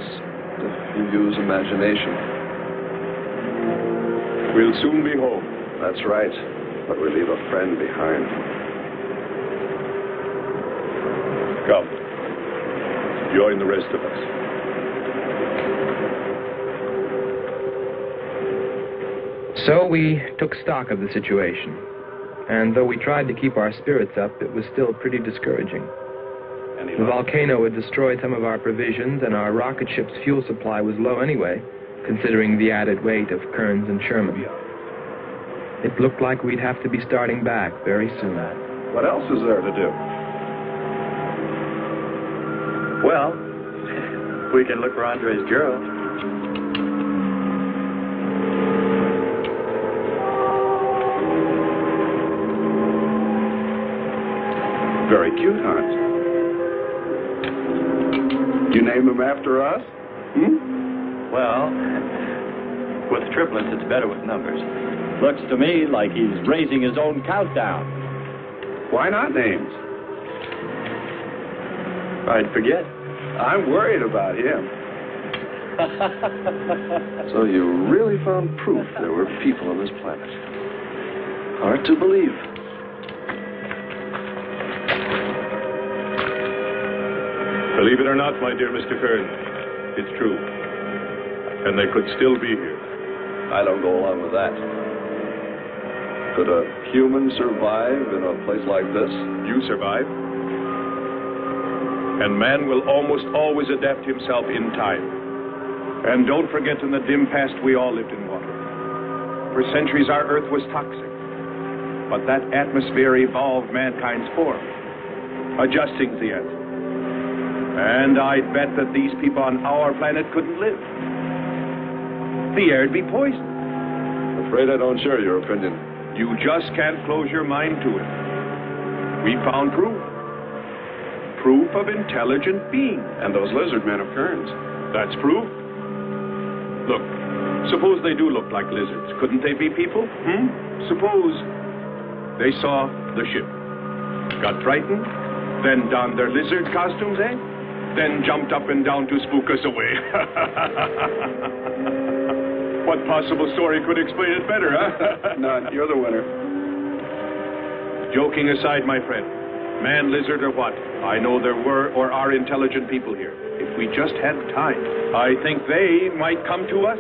[SPEAKER 13] if you use imagination.
[SPEAKER 8] We'll soon be home.
[SPEAKER 13] That's right, but we leave a friend behind.
[SPEAKER 8] Come. Join the rest of us.
[SPEAKER 2] So we took stock of the situation. And though we tried to keep our spirits up, it was still pretty discouraging. The volcano had destroyed some of our provisions, and our rocket ship's fuel supply was low anyway, considering the added weight of Kearns and Sherman. It looked like we'd have to be starting back very soon.
[SPEAKER 13] What else is there to do?
[SPEAKER 12] Well, we can look for Andre's girl.
[SPEAKER 13] Very cute, Hans. You named him after us?
[SPEAKER 12] Well, with triplets, it's better with numbers. Looks to me like he's raising his own countdown.
[SPEAKER 13] Why not names?
[SPEAKER 12] I'd forget.
[SPEAKER 13] I'm worried about him. So you really found proof there were people on this planet. Hard to believe.
[SPEAKER 8] Believe it or not, my dear Mr. Kearns, it's true. And they could still be here.
[SPEAKER 13] I don't go along with that. Could a human survive in a place like this?
[SPEAKER 8] You survive. And man will almost always adapt himself in time. And don't forget, in the dim past, we all lived in water. For centuries, our Earth was toxic. But that atmosphere evolved mankind's form, adjusting the Earth. And I'd bet that these people on our planet couldn't live. The air'd be poisoned.
[SPEAKER 13] Afraid I don't share your opinion.
[SPEAKER 8] You just can't close your mind to it. We found proof. Proof of intelligent being.
[SPEAKER 13] And those lizard men of Kearns.
[SPEAKER 8] That's proof. Look, suppose they do look like lizards. Couldn't they be people? Suppose they saw the ship, got frightened, then donned their lizard costumes, then jumped up and down to spook us away. What possible story could explain it better, huh?
[SPEAKER 13] None. You're the winner.
[SPEAKER 8] Joking aside, my friend, man, lizard, or what, I know there were or are intelligent people here. If we just had time, I think they might come to us.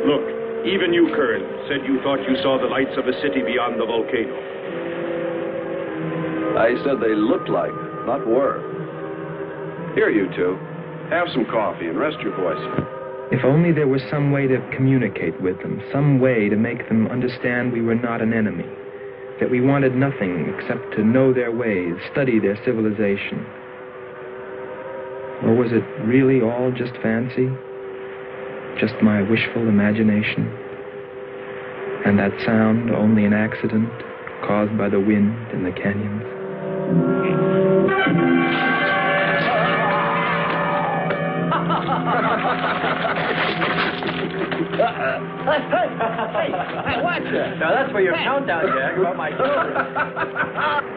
[SPEAKER 8] Look, even you, Kearns, said you thought you saw the lights of a city beyond the volcano.
[SPEAKER 13] I said they looked like, not were. Here, you two. Have some coffee and rest your voice.
[SPEAKER 2] If only there was some way to communicate with them, some way to make them understand we were not an enemy, that we wanted nothing except to know their ways, study their civilization. Or was it really all just fancy? Just my wishful imagination? And that sound only an accident? caused by the wind in the canyons.
[SPEAKER 12] Hey, watch it. Now that's for your countdown gag about my shoulder.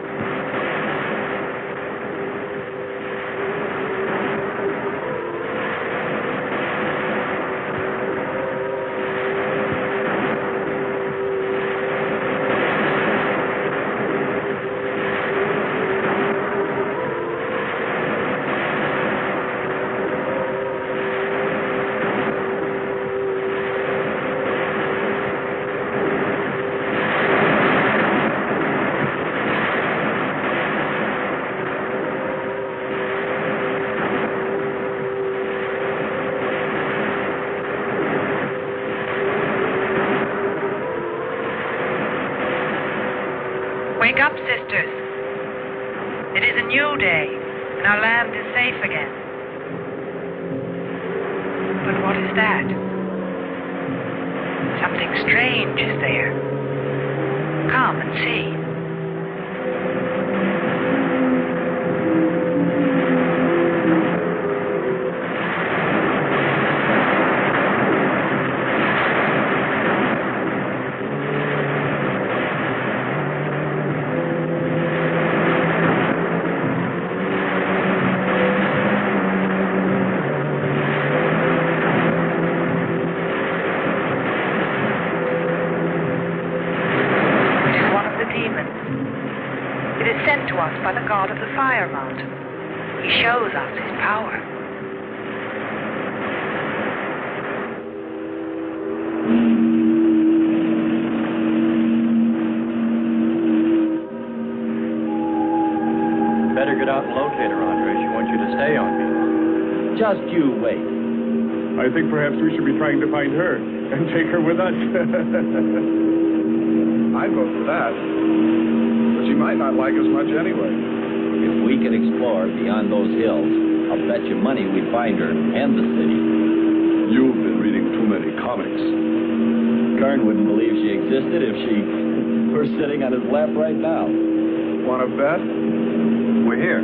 [SPEAKER 14] Wake up, sisters. It is a new day, and our land is safe again. But what is that? Something strange is there. Come and see. By the god of the fire mountain. He shows us his power.
[SPEAKER 12] Better get out and locate her, Andre. She wants you to stay on me.
[SPEAKER 11] Just you wait.
[SPEAKER 8] I think perhaps we should be trying to find her and take her with us.
[SPEAKER 1] I'd vote for that. But she might not like us much anyway.
[SPEAKER 11] If we could explore beyond those hills, I'll bet you money we'd find her and the city.
[SPEAKER 13] You've been reading too many comics.
[SPEAKER 11] Kern wouldn't believe she existed if she were sitting on his lap right now.
[SPEAKER 1] Want to bet?
[SPEAKER 12] We're here.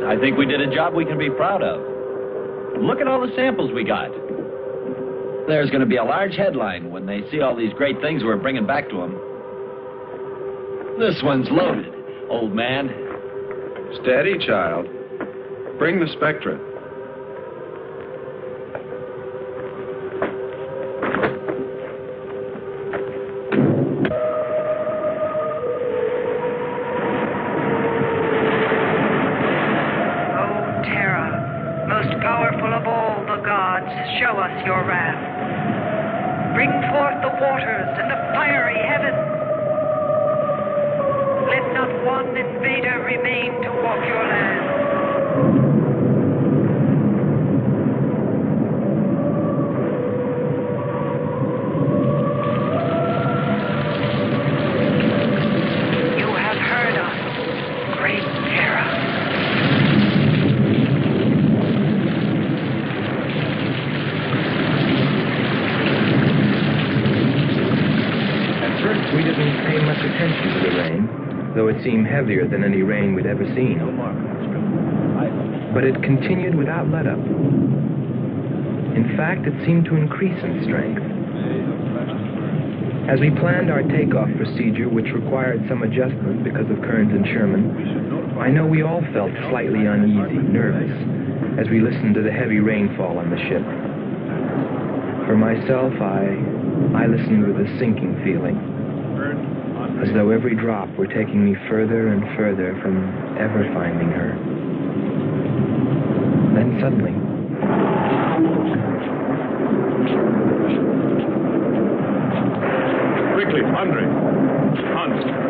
[SPEAKER 11] I think we did a job we can be proud of. Look at all the samples we got. There's going to be a large headline when they see all these great things we're bringing back to them. This one's loaded, old man.
[SPEAKER 1] Steady, child. Bring the spectra.
[SPEAKER 14] Show us your wrath. Bring forth the waters and the fiery heaven. Let not one invader remain to walk your land. You have heard us, great Terra.
[SPEAKER 2] We didn't pay much attention to the rain, though it seemed heavier than any rain we'd ever seen. But it continued without let-up. In fact, it seemed to increase in strength. As we planned our takeoff procedure, which required some adjustment because of Kearns and Sherman, I know we all felt slightly uneasy, nervous, as we listened to the heavy rainfall on the ship. For myself, I listened with a sinking feeling, as though every drop were taking me further and further from ever finding her. Then suddenly,
[SPEAKER 8] Quickly, Andre. On.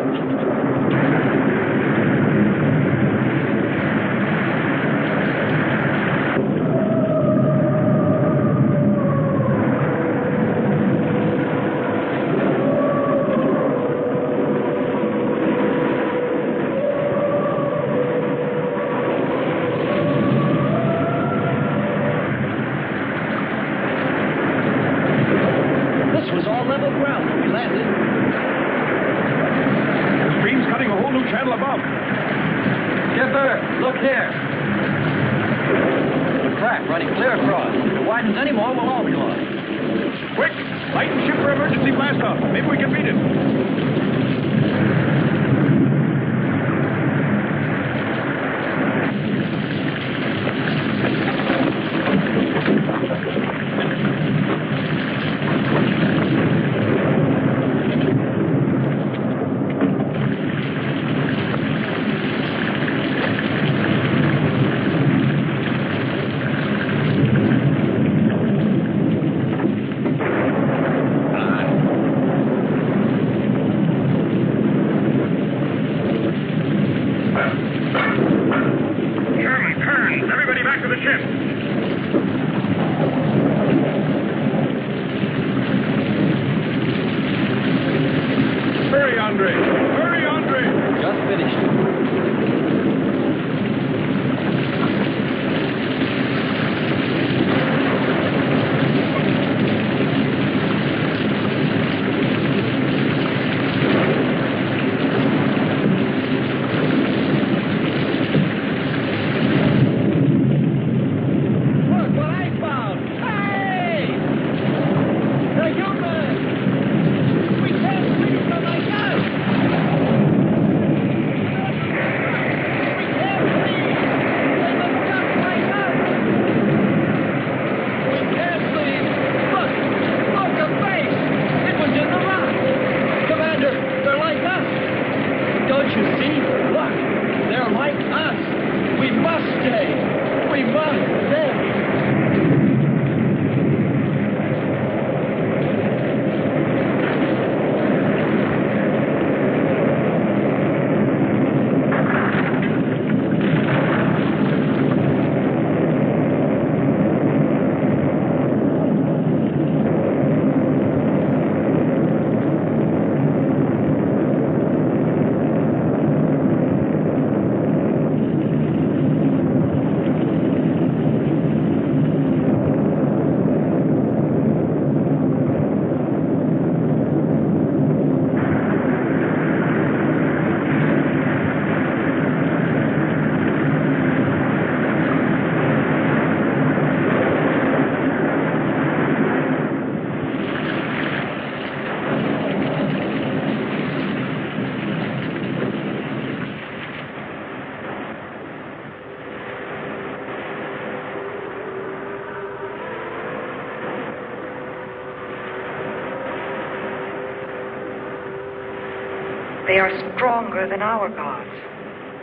[SPEAKER 14] They are stronger than our gods.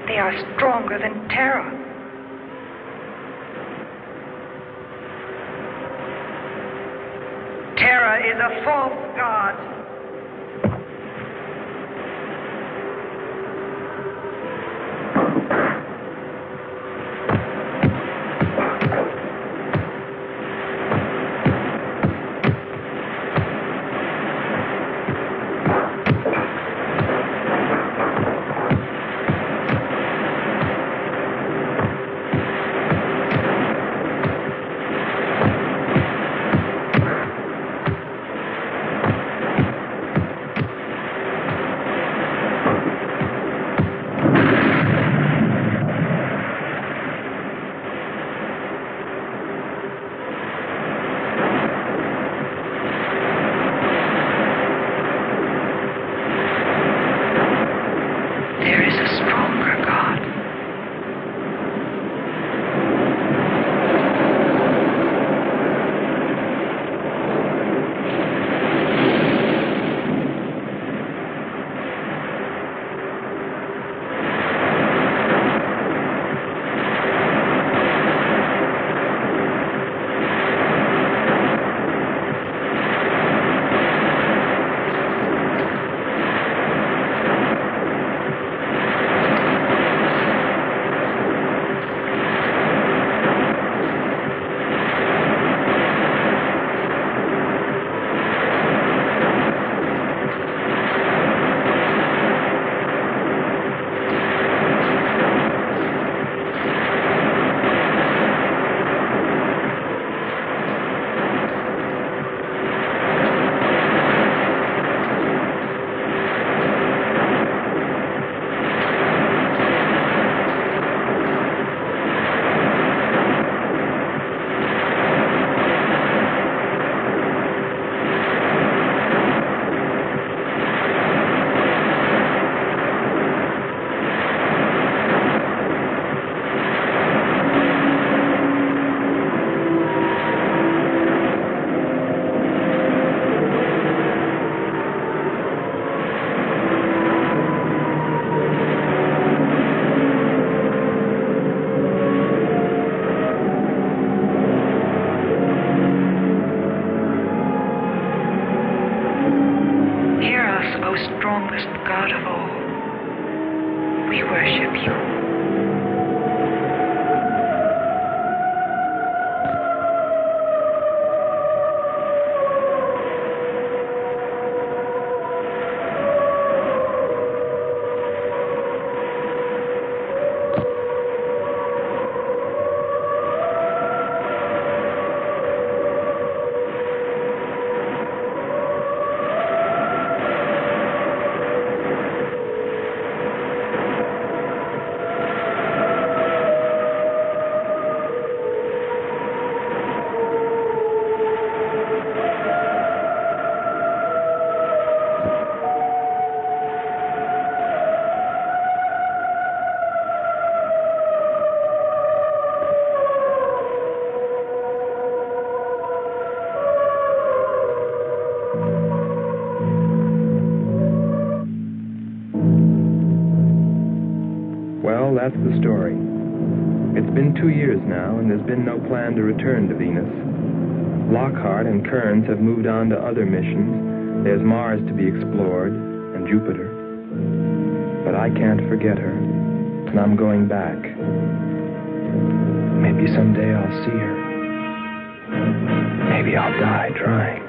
[SPEAKER 14] They are stronger than Terra. Terra is a false god.
[SPEAKER 2] closer. Well, that's the story. It's been 2 years now, and there's been no plan to return to Venus. Lockhart and Kearns have moved on to other missions. There's Mars to be explored, and Jupiter. But I can't forget her, and I'm going back. Maybe someday I'll see her. Maybe I'll die trying.